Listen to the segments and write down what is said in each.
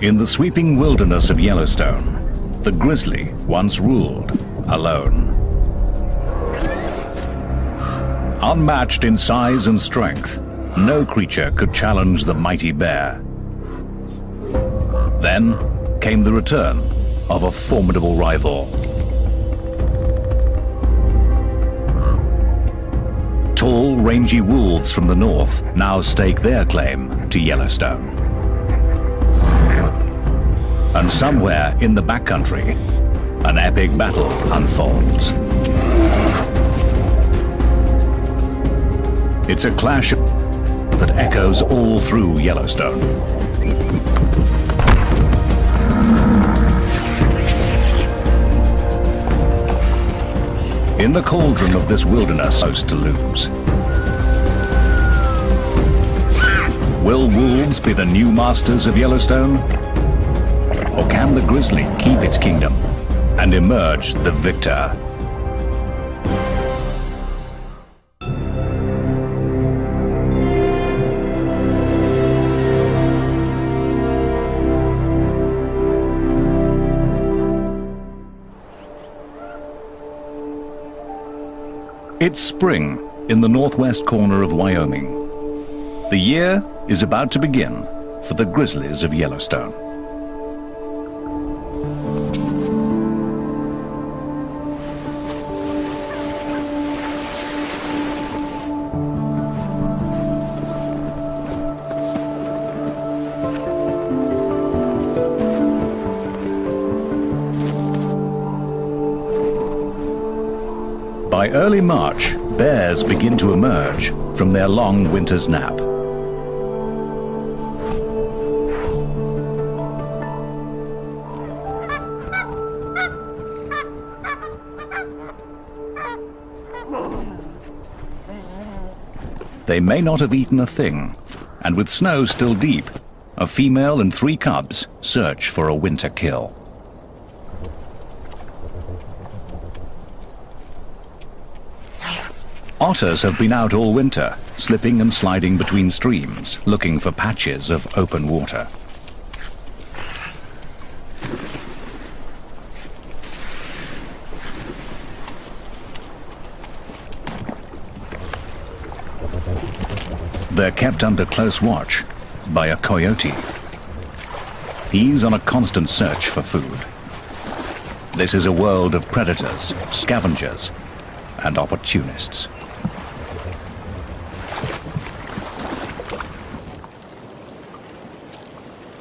In the sweeping wilderness of Yellowstone, the grizzly once ruled alone. Unmatched in size and strength, no creature could challenge the mighty bear. Then came the return of a formidable rival. Tall, rangy wolves from the north now stake their claim to Yellowstone. And somewhere in the backcountry, an epic battle unfolds. It's a clash that echoes all through Yellowstone. In the cauldron of this wilderness, most to lose. Will wolves be the new masters of Yellowstone? Or can the grizzly keep its kingdom and emerge the victor? It's spring in the northwest corner of Wyoming. The year is about to begin for the grizzlies of Yellowstone. By early March, bears begin to emerge from their long winter's nap. They may not have eaten a thing, and with snow still deep, a female and 3 cubs search for a winter kill. Otters have been out all winter, slipping and sliding between streams, looking for patches of open water. They're kept under close watch by a coyote. He's on a constant search for food. This is a world of predators, scavengers, and opportunists.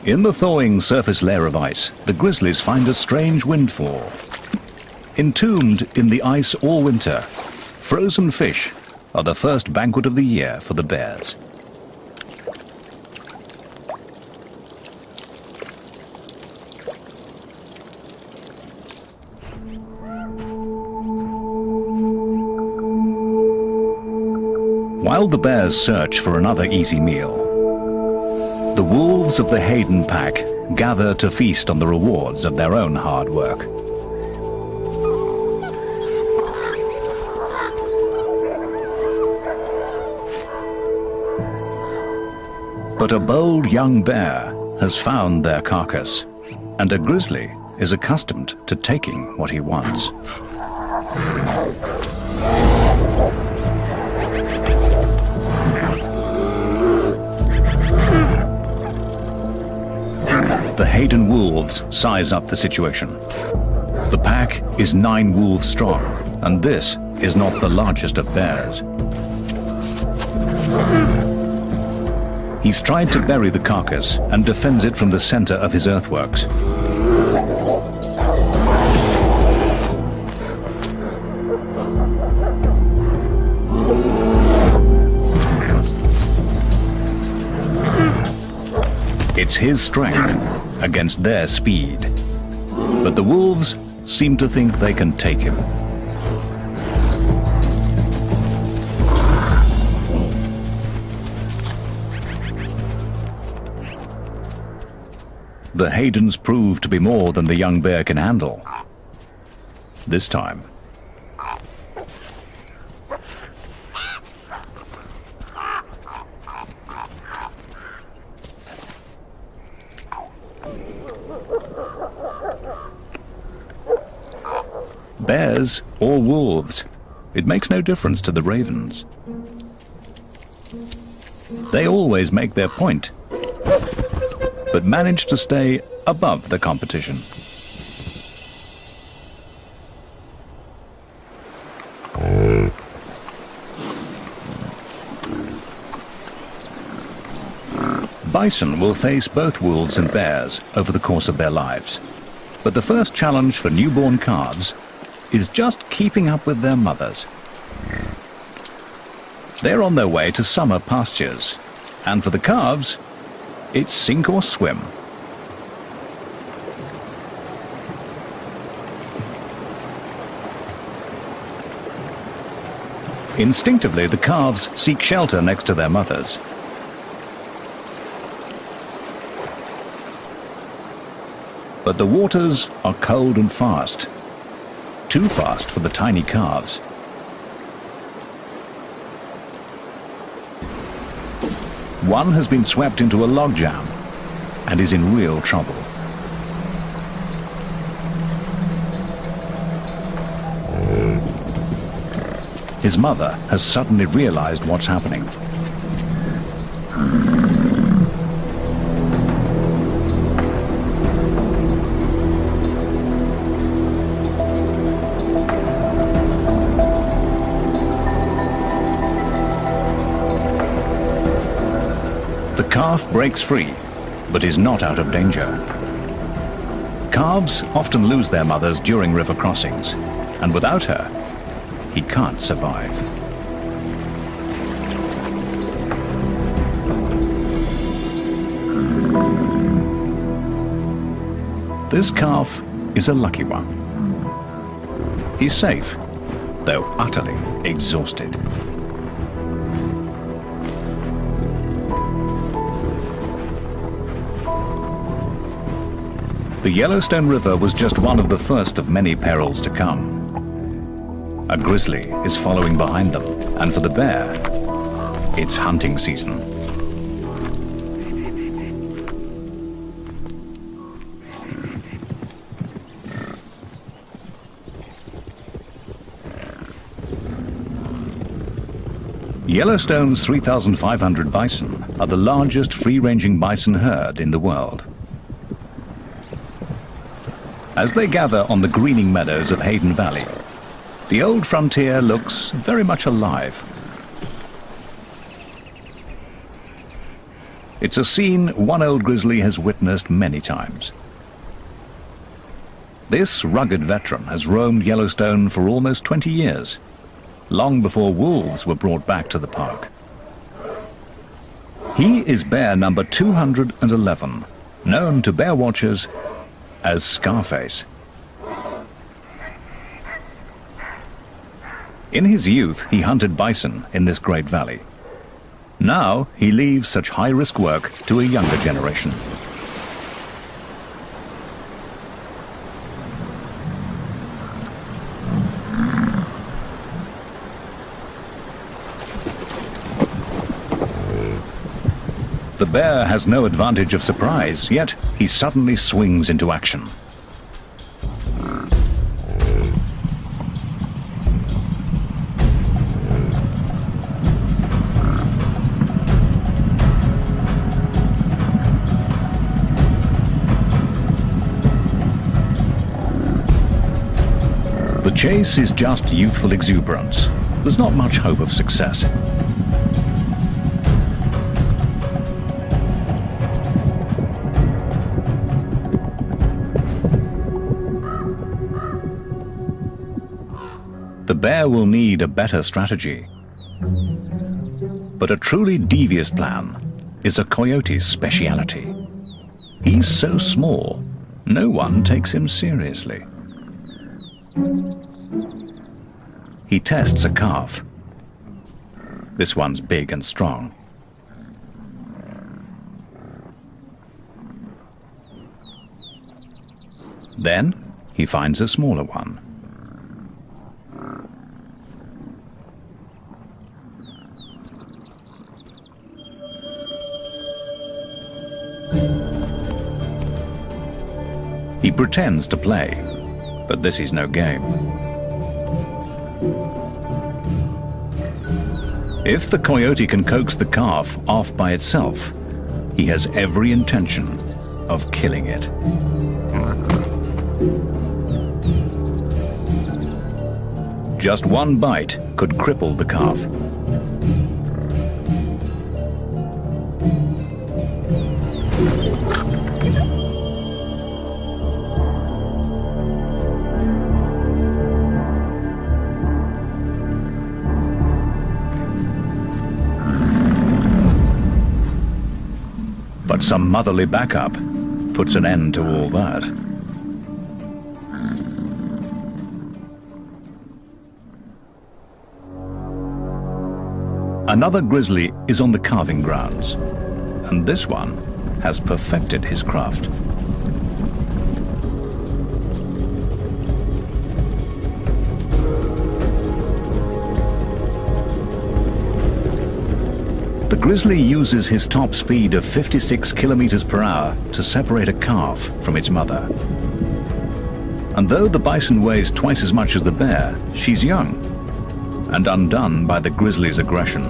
In the thawing surface layer of ice, the grizzlies find a strange windfall. Entombed in the ice all winter, frozen fish are the first banquet of the year for the bears. While the bears search for another easy meal, the wolves of the Hayden pack gather to feast on the rewards of their own hard work. But a bold young bear has found their carcass, and a grizzly is accustomed to taking what he wants. The Hayden wolves size up the situation. The pack is 9 wolves strong, and this is not the largest of bears. He's tried to bury the carcass and defends it from the center of his earthworks. It's his strength against their speed. But the wolves seem to think they can take him. The Haydens prove to be more than the young bear can handle. This time, Bears or wolves, it makes no difference to the ravens. They always make their point, but manage to stay above the competition. Bison will face both wolves and bears over the course of their lives. But the first challenge for newborn calves is just keeping up with their mothers. They're on their way to summer pastures, and for the calves, it's sink or swim. Instinctively, the calves seek shelter next to their mothers. But the waters are cold and fast. Too fast for the tiny calves. One has been swept into a logjam and is in real trouble. His mother has suddenly realized what's happening. The calf breaks free, but is not out of danger. Calves often lose their mothers during river crossings, and without her, he can't survive. This calf is a lucky one. He's safe, though utterly exhausted. The Yellowstone River was just one of the first of many perils to come. A grizzly is following behind them, and for the bear, it's hunting season. Yellowstone's 3,500 bison are the largest free-ranging bison herd in the world. As they gather on the greening meadows of Hayden Valley, the old frontier looks very much alive. It's a scene one old grizzly has witnessed many times. This rugged veteran has roamed Yellowstone for almost 20 years, long before wolves were brought back to the park. He is bear number 211, known to bear watchers as Scarface. In his youth, he hunted bison in this great valley. Now, he leaves such high-risk work to a younger generation. The bear has no advantage of surprise, yet he suddenly swings into action. The chase is just youthful exuberance. There's not much hope of success. The bear will need a better strategy. But a truly devious plan is a coyote's speciality. He's so small, no one takes him seriously. He tests a calf. This one's big and strong. Then he finds a smaller one. He pretends to play, but this is no game. If the coyote can coax the calf off by itself, he has every intention of killing it. Just one bite could cripple the calf. But some motherly backup puts an end to all that. Another grizzly is on the calving grounds, and this one has perfected his craft. The grizzly uses his top speed of 56 kilometers per hour to separate a calf from its mother. And though the bison weighs twice as much as the bear, she's young and undone by the grizzly's aggression.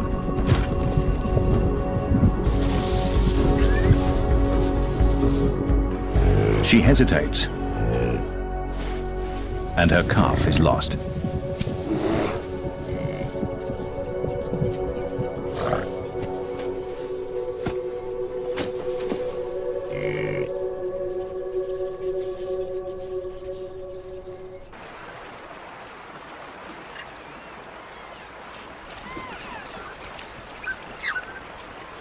She hesitates, and her calf is lost.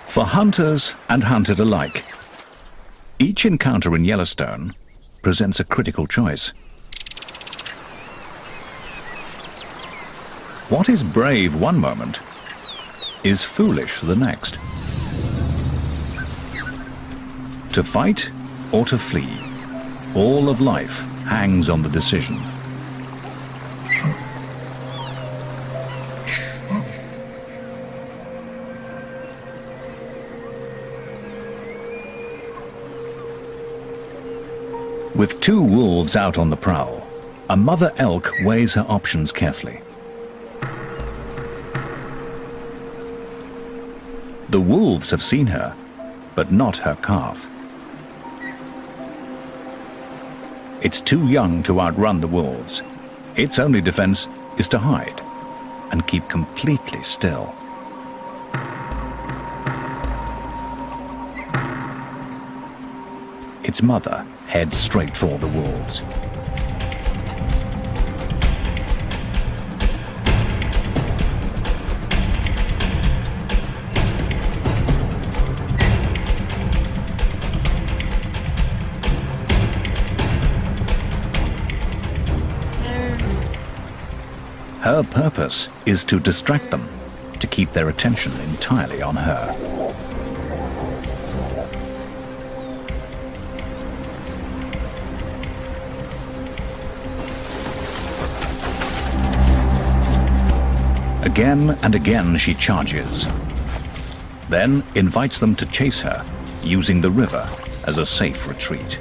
For hunters and hunted alike, each encounter in Yellowstone presents a critical choice. What is brave one moment is foolish the next. To fight or to flee, all of life hangs on the decision. With two wolves out on the prowl, a mother elk weighs her options carefully. The wolves have seen her, but not her calf. It's too young to outrun the wolves. Its only defense is to hide and keep completely still. Its mother heads straight for the wolves. Her purpose is to distract them, to keep their attention entirely on her. Again and again she charges, then invites them to chase her, using the river as a safe retreat.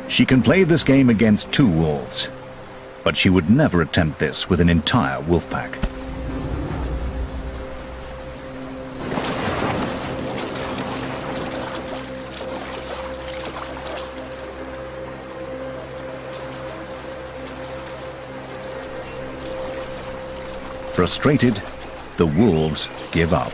She can play this game against two wolves, but she would never attempt this with an entire wolf pack. Frustrated, the wolves give up.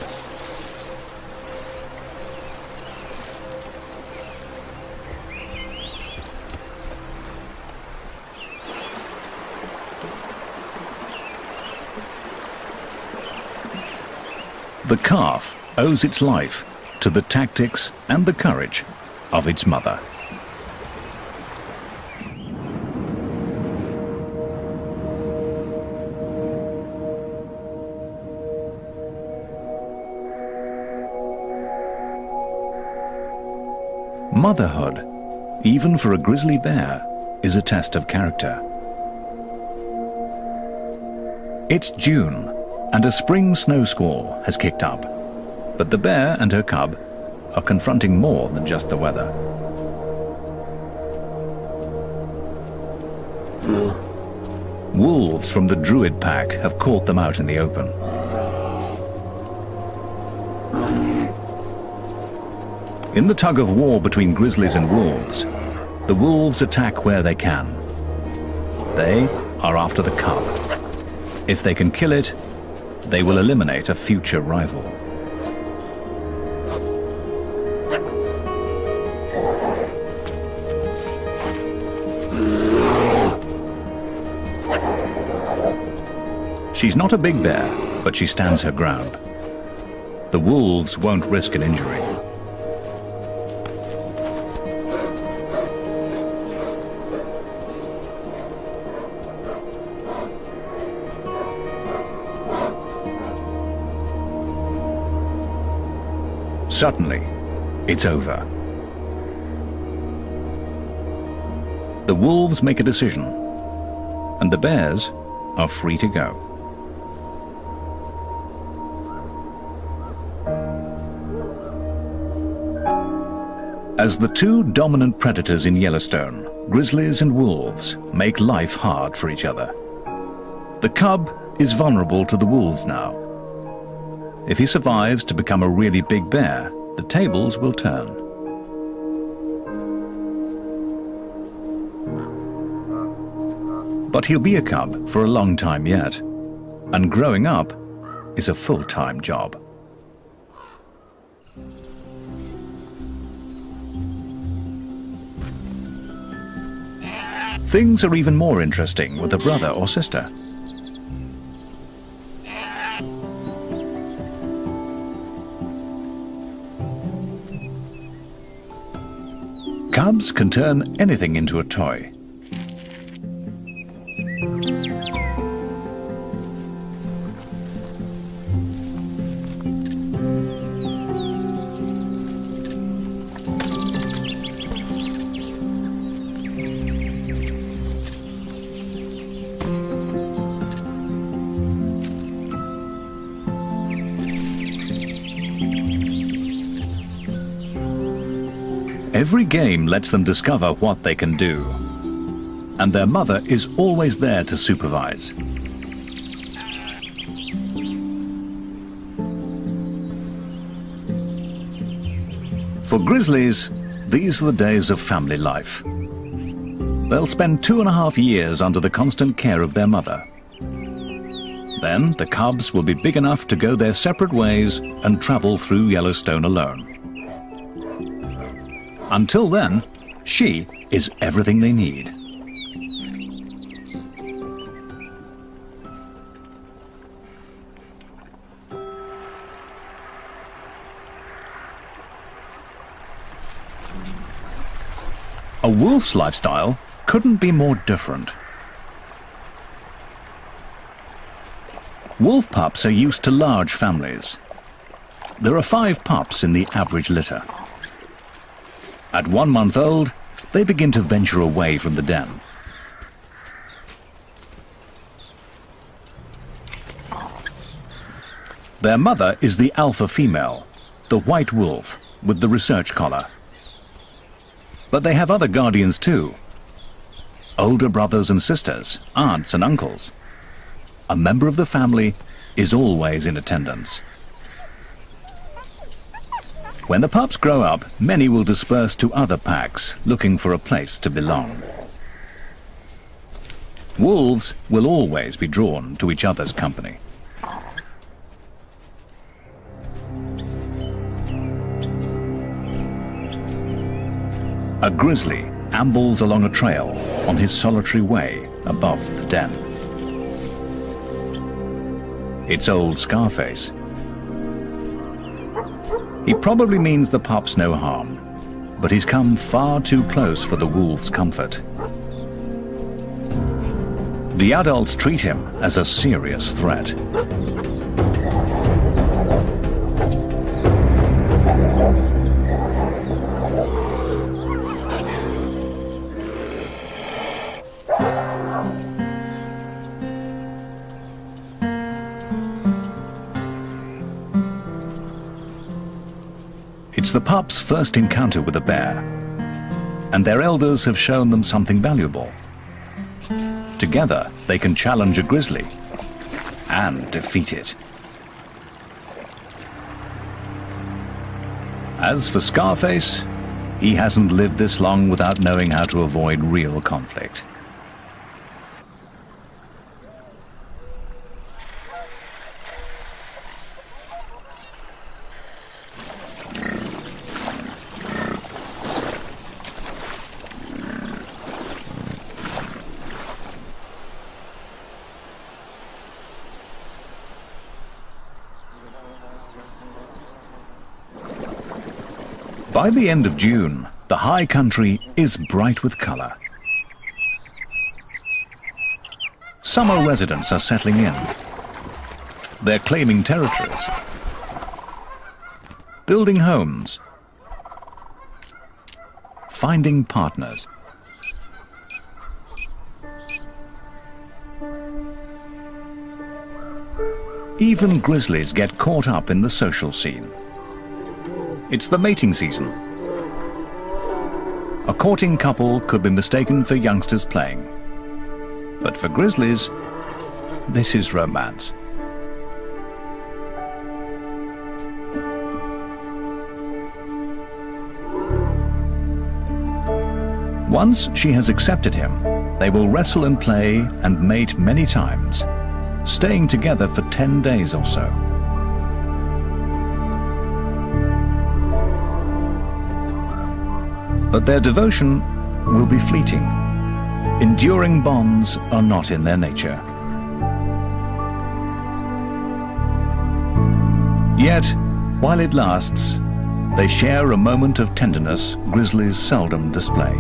The calf owes its life to the tactics and the courage of its mother. Motherhood, even for a grizzly bear, is a test of character. It's June, and a spring snow squall has kicked up. But the bear and her cub are confronting more than just the weather. Wolves from the Druid pack have caught them out in the open. In the tug of war between grizzlies and wolves, the wolves attack where they can. They are after the cub. If they can kill it, they will eliminate a future rival. She's not a big bear, but she stands her ground. The wolves won't risk an injury. Suddenly, it's over. The wolves make a decision, and the bears are free to go. As the two dominant predators in Yellowstone, grizzlies and wolves make life hard for each other. The cub is vulnerable to the wolves now. If he survives to become a really big bear, the tables will turn. But he'll be a cub for a long time yet, and growing up is a full-time job. Things are even more interesting with a brother or sister. Cubs can turn anything into a toy. Every game lets them discover what they can do, and their mother is always there to supervise. For grizzlies, these are the days of family life. They'll spend 2.5 years under the constant care of their mother. Then the cubs will be big enough to go their separate ways and travel through Yellowstone alone. Until then, she is everything they need. A wolf's lifestyle couldn't be more different. Wolf pups are used to large families. There are 5 pups in the average litter. At 1 month old, they begin to venture away from the den. Their mother is the alpha female, the white wolf with the research collar. But they have other guardians too. Older brothers and sisters, aunts and uncles. A member of the family is always in attendance. When the pups grow up, many will disperse to other packs, looking for a place to belong. Wolves will always be drawn to each other's company. A grizzly ambles along a trail on his solitary way above the den. It's old Scarface. He probably means the pups no harm, but he's come far too close for the wolves' comfort. The adults treat him as a serious threat. It's the pups' first encounter with a bear, and their elders have shown them something valuable. Together, they can challenge a grizzly and defeat it. As for Scarface, he hasn't lived this long without knowing how to avoid real conflict. By the end of June, the high country is bright with color. Summer residents are settling in. They're claiming territories, building homes, finding partners. Even grizzlies get caught up in the social scene. It's the mating season. A courting couple could be mistaken for youngsters playing. But for grizzlies, this is romance. Once she has accepted him, they will wrestle and play and mate many times, staying together for 10 days or so. But their devotion will be fleeting. Enduring bonds are not in their nature. Yet, while it lasts, they share a moment of tenderness grizzlies seldom display.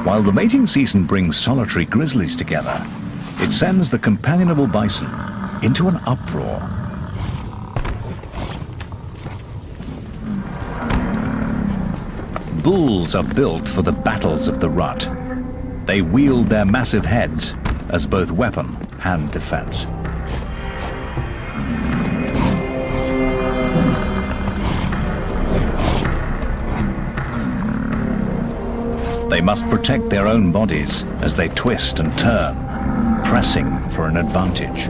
While the mating season brings solitary grizzlies together, it sends the companionable bison into an uproar. Bulls are built for the battles of the rut. They wield their massive heads as both weapon and defense. They must protect their own bodies as they twist and turn, pressing for an advantage.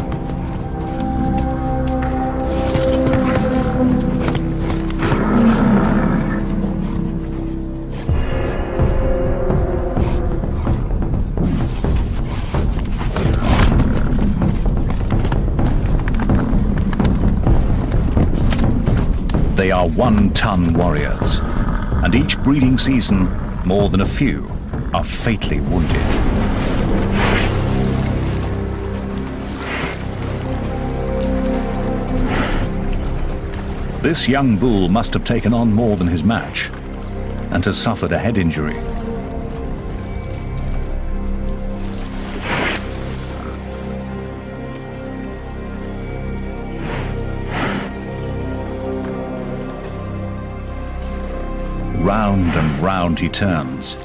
They are one-ton warriors, and each breeding season, more than a few are fatally wounded. This young bull must have taken on more than his match and has suffered a head injury. Round and round he turns,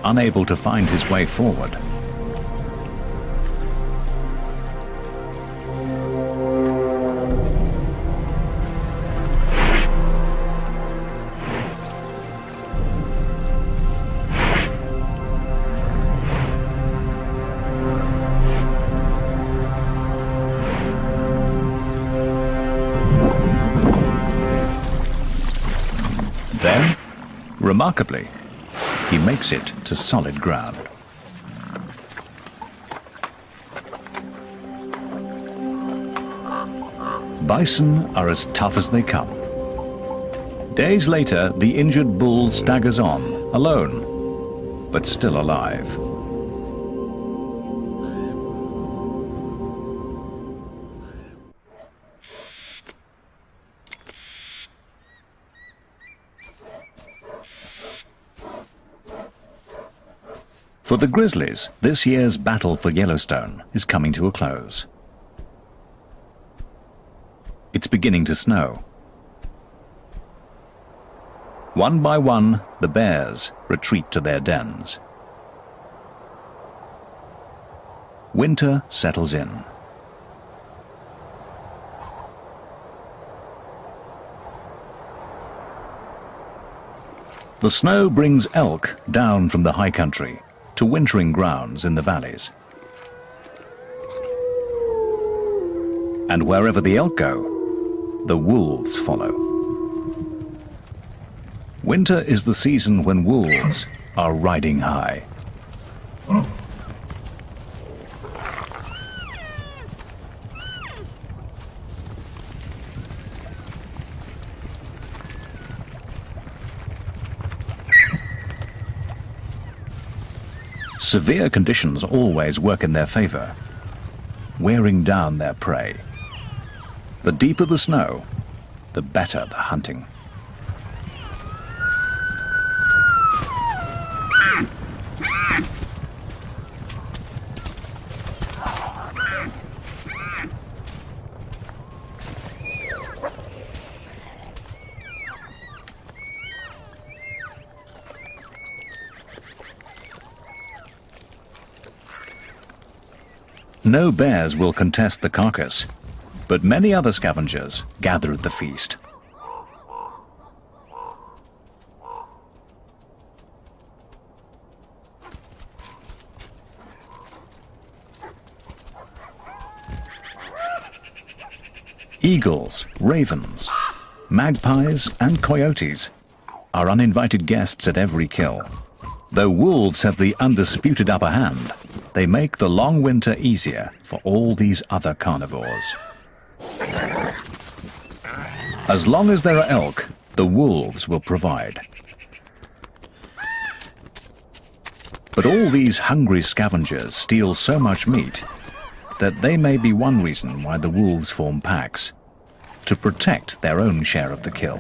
unable to find his way forward. Then, remarkably, he makes it to solid ground. Bison are as tough as they come. Days later, the injured bull staggers on, alone, but still alive. For the grizzlies, this year's battle for Yellowstone is coming to a close. It's beginning to snow. One by one, the bears retreat to their dens. Winter settles in. The snow brings elk down from the high country to wintering grounds in the valleys. And wherever the elk go, the wolves follow. Winter is the season when wolves are riding high. Severe conditions always work in their favor, wearing down their prey. The deeper the snow, the better the hunting. No bears will contest the carcass, but many other scavengers gather at the feast. Eagles, ravens, magpies and coyotes are uninvited guests at every kill. Though wolves have the undisputed upper hand, they make the long winter easier for all these other carnivores. As long as there are elk, the wolves will provide. But all these hungry scavengers steal so much meat that they may be one reason why the wolves form packs, to protect their own share of the kill.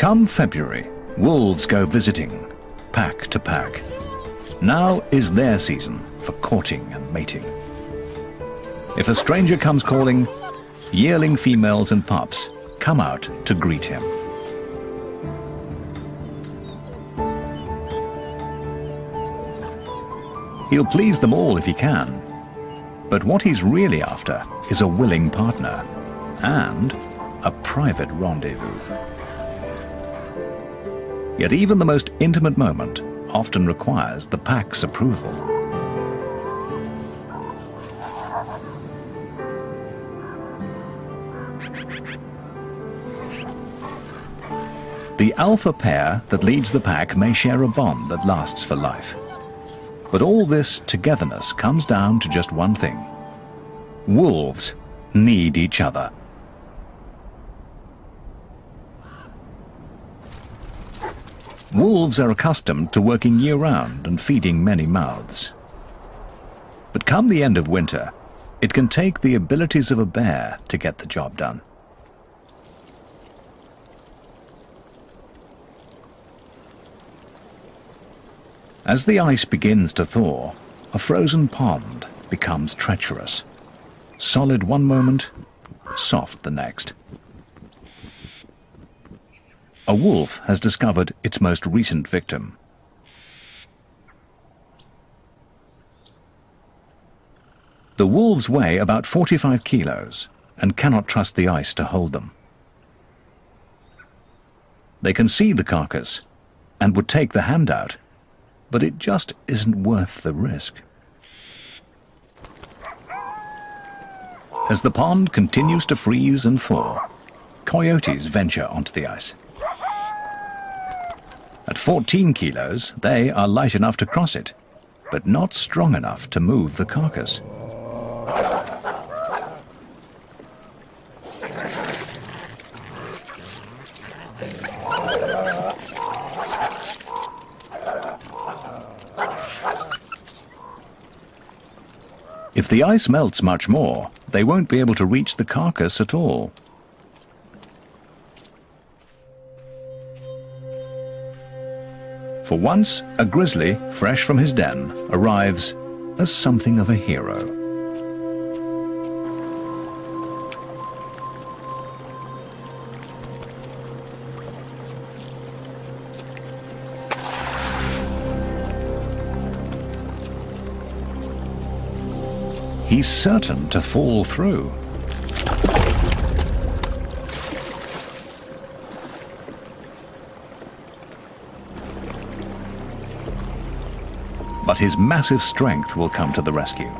Come February, wolves go visiting, pack to pack. Now is their season for courting and mating. If a stranger comes calling, yearling females and pups come out to greet him. He'll please them all if he can, but what he's really after is a willing partner and a private rendezvous. Yet even the most intimate moment often requires the pack's approval. The alpha pair that leads the pack may share a bond that lasts for life. But all this togetherness comes down to just one thing. Wolves need each other. Wolves are accustomed to working year-round and feeding many mouths. But come the end of winter, it can take the abilities of a bear to get the job done. As the ice begins to thaw, a frozen pond becomes treacherous. Solid one moment, soft the next. A wolf has discovered its most recent victim. The wolves weigh about 45 kilos and cannot trust the ice to hold them. They can see the carcass and would take the hand out, but it just isn't worth the risk. As the pond continues to freeze and thaw, coyotes venture onto the ice. At 14 kilos, they are light enough to cross it, but not strong enough to move the carcass. If the ice melts much more, they won't be able to reach the carcass at all. For once, a grizzly, fresh from his den, arrives as something of a hero. He's certain to fall through. But his massive strength will come to the rescue.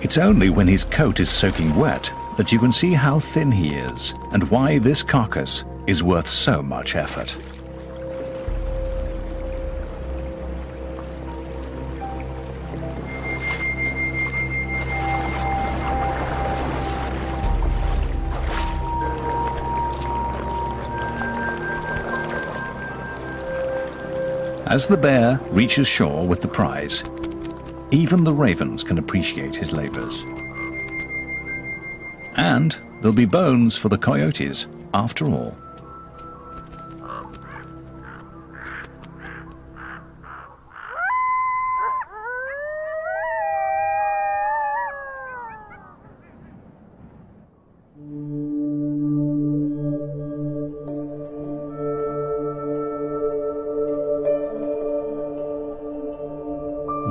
It's only when his coat is soaking wet that you can see how thin he is and why this carcass is worth so much effort. As the bear reaches shore with the prize, even the ravens can appreciate his labors. And there'll be bones for the coyotes, after all.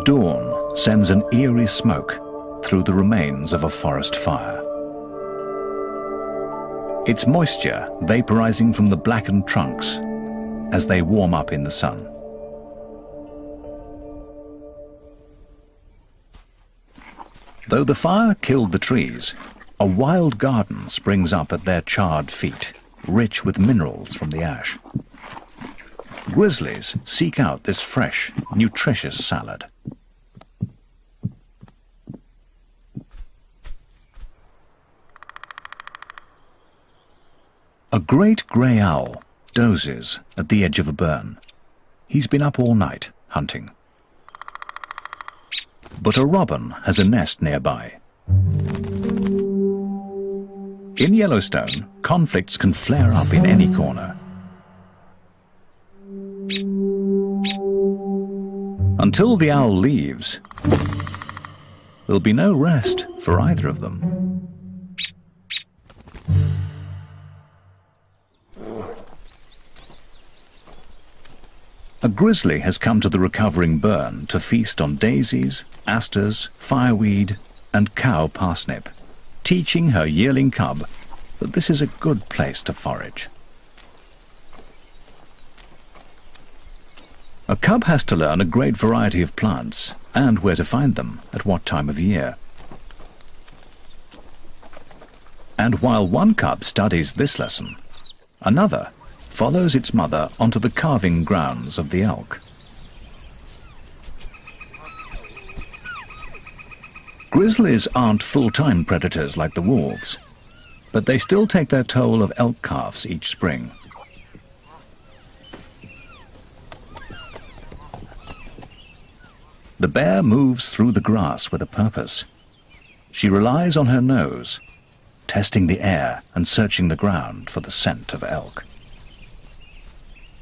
Dawn sends an eerie smoke through the remains of a forest fire. It's moisture vaporizing from the blackened trunks as they warm up in the sun. Though the fire killed the trees, a wild garden springs up at their charred feet, rich with minerals from the ash. Grizzlies seek out this fresh, nutritious salad. A great grey owl dozes at the edge of a burn. He's been up all night hunting. But a robin has a nest nearby. In Yellowstone, conflicts can flare up in any corner. Until the owl leaves, there'll be no rest for either of them. A grizzly has come to the recovering burn to feast on daisies, asters, fireweed, and cow parsnip, teaching her yearling cub that this is a good place to forage. A cub has to learn a great variety of plants and where to find them at what time of year. And while one cub studies this lesson, another follows its mother onto the calving grounds of the elk. Grizzlies aren't full-time predators like the wolves, but they still take their toll of elk calves each spring. The bear moves through the grass with a purpose. She relies on her nose, testing the air and searching the ground for the scent of elk.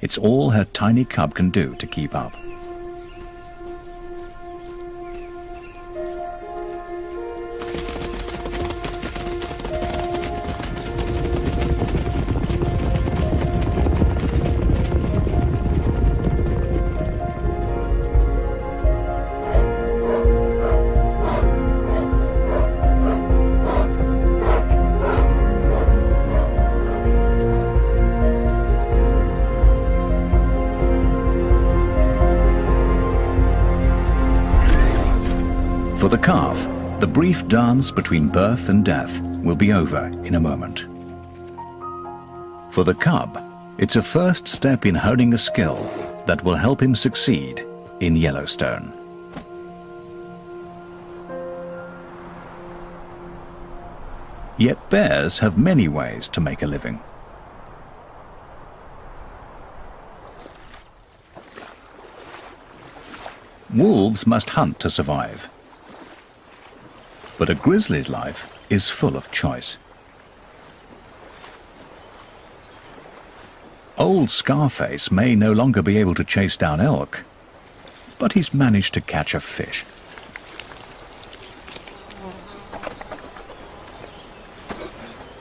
It's all her tiny cub can do to keep up. For the calf, the brief dance between birth and death will be over in a moment. For the cub, it's a first step in honing a skill that will help him succeed in Yellowstone. Yet bears have many ways to make a living. Wolves must hunt to survive. But a grizzly's life is full of choice. Old Scarface may no longer be able to chase down elk, but he's managed to catch a fish.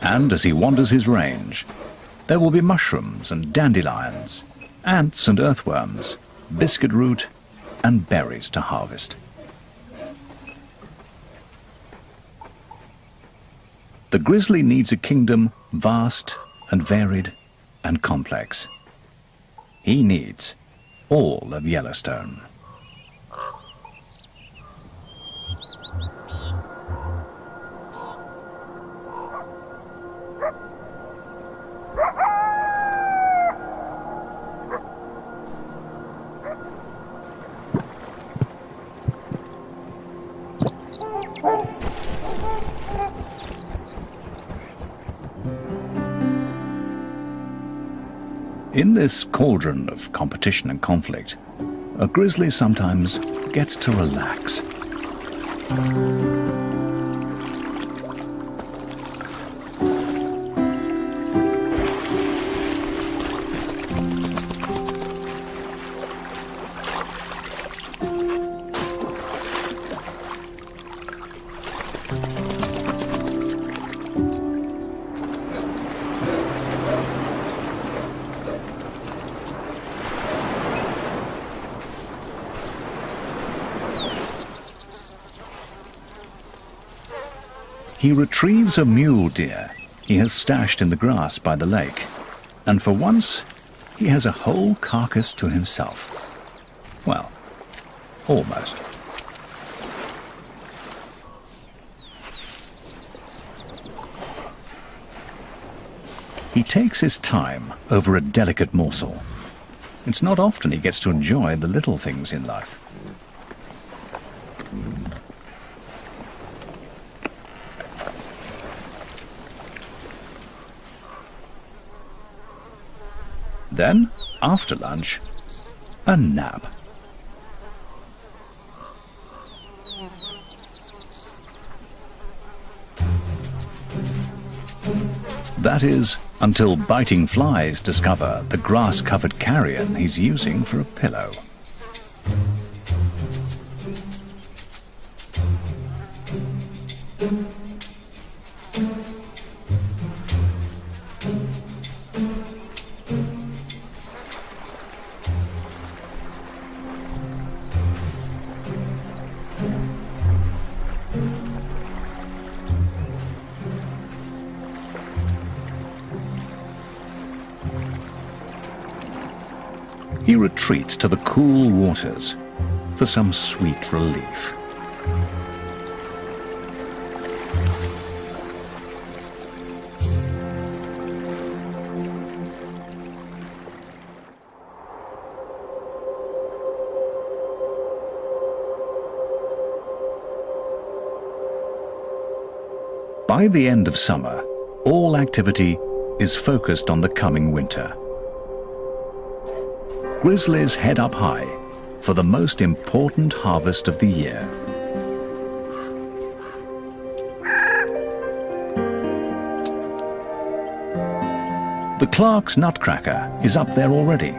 And as he wanders his range, there will be mushrooms and dandelions, ants and earthworms, biscuit root and berries to harvest. The grizzly needs a kingdom vast and varied and complex. He needs all of Yellowstone. In this cauldron of competition and conflict, a grizzly sometimes gets to relax. He retrieves a mule deer he has stashed in the grass by the lake, and for once he has a whole carcass to himself. Well, almost. He takes his time over a delicate morsel. It's not often he gets to enjoy the little things in life. Then, after lunch, a nap. That is, until biting flies discover the grass-covered carrion he's using for a pillow. He retreats to the cool waters for some sweet relief. By the end of summer, all activity is focused on the coming winter. Grizzlies head up high for the most important harvest of the year. The Clark's nutcracker is up there already,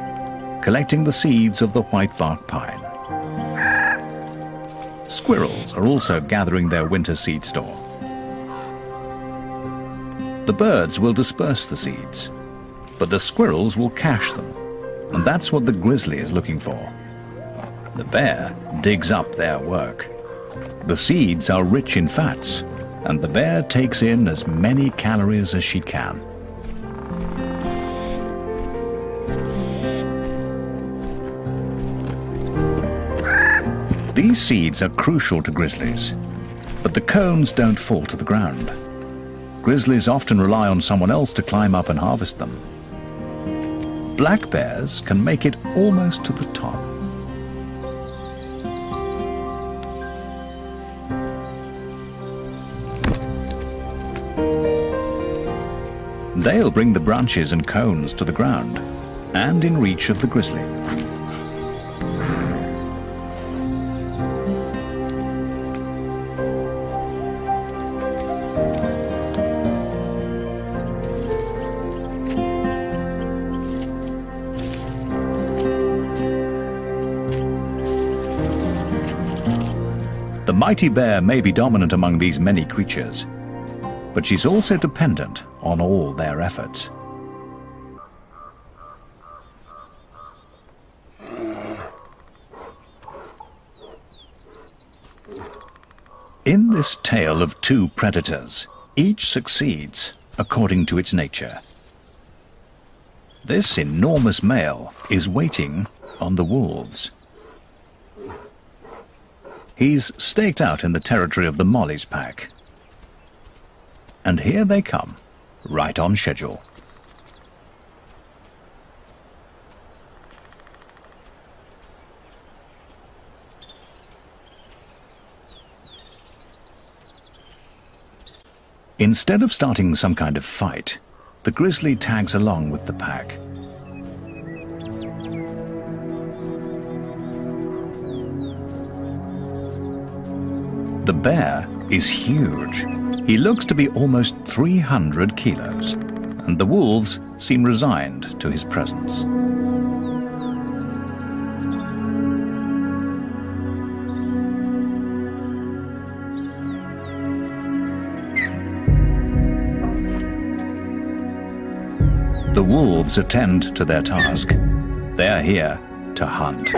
collecting the seeds of the whitebark pine. Squirrels are also gathering their winter seed store. The birds will disperse the seeds, but the squirrels will cache them. And that's what the grizzly is looking for. The bear digs up their work. The seeds are rich in fats, and the bear takes in as many calories as she can. These seeds are crucial to grizzlies, but the cones don't fall to the ground. Grizzlies often rely on someone else to climb up and harvest them, black bears can make it almost to the top. They'll bring the branches and cones to the ground and in reach of the grizzly. The mighty bear may be dominant among these many creatures, but she's also dependent on all their efforts. In this tale of two predators, each succeeds according to its nature. This enormous male is waiting on the wolves. He's staked out in the territory of the Molly's pack. And here they come, right on schedule. Instead of starting some kind of fight, the grizzly tags along with the pack. The bear is huge. He looks to be almost 300 kilos, and the wolves seem resigned to his presence. The wolves attend to their task. They're here to hunt.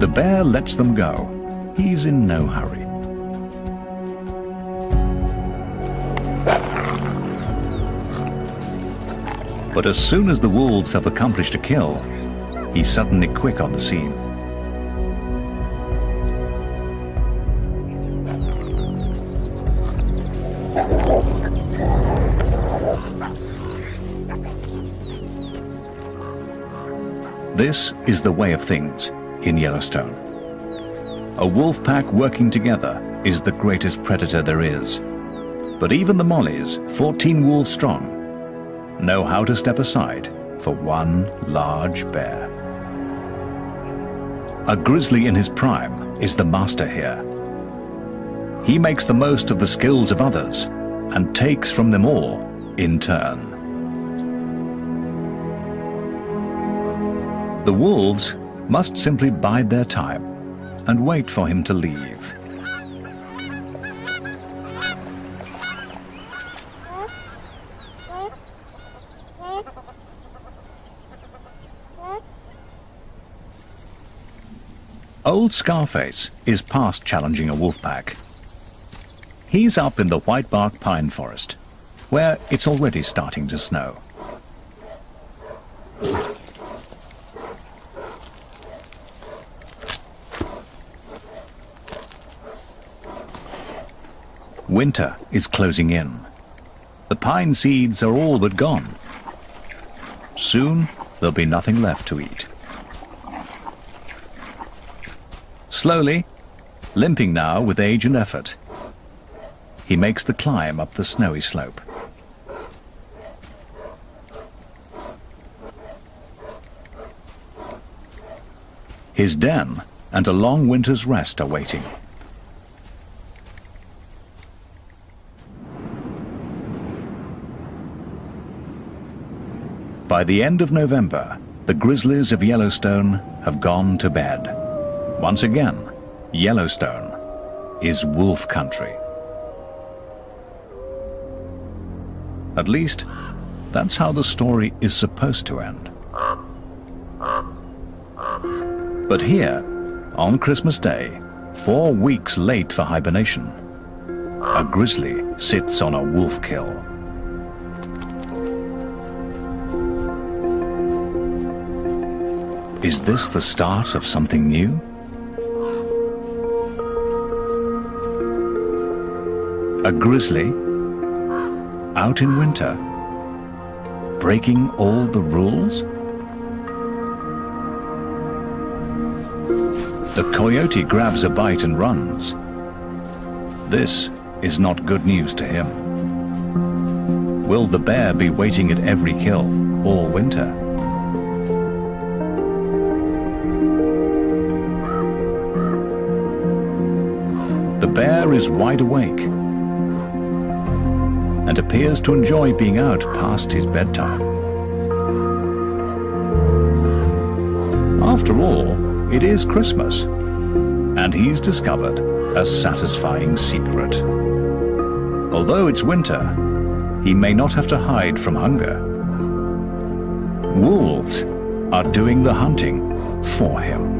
The bear lets them go. He's in no hurry. But as soon as the wolves have accomplished a kill, he's suddenly quick on the scene. This is the way of things in Yellowstone. A wolf pack working together is the greatest predator there is. But even the Mollies, 14 wolves strong, know how to step aside for one large bear. A grizzly in his prime is the master here. He makes the most of the skills of others and takes from them all in turn. The wolves must simply bide their time and wait for him to leave. Old Scarface is past challenging a wolf pack. He's up in the whitebark pine forest, where it's already starting to snow. Winter is closing in. The pine seeds are all but gone. Soon there'll be nothing left to eat. Slowly, limping now with age and effort, he makes the climb up the snowy slope. His den and a long winter's rest are waiting. By the end of November, the grizzlies of Yellowstone have gone to bed. Once again, Yellowstone is wolf country. At least, that's how the story is supposed to end. But here, on Christmas Day, 4 weeks late for hibernation, a grizzly sits on a wolf kill. Is this the start of something new? A grizzly out in winter, breaking all the rules? The coyote grabs a bite and runs. This is not good news to him. Will the bear be waiting at every kill all winter? The bear is wide awake and appears to enjoy being out past his bedtime. After all, it is Christmas, and he's discovered a satisfying secret. Although it's winter, he may not have to hide from hunger. Wolves are doing the hunting for him.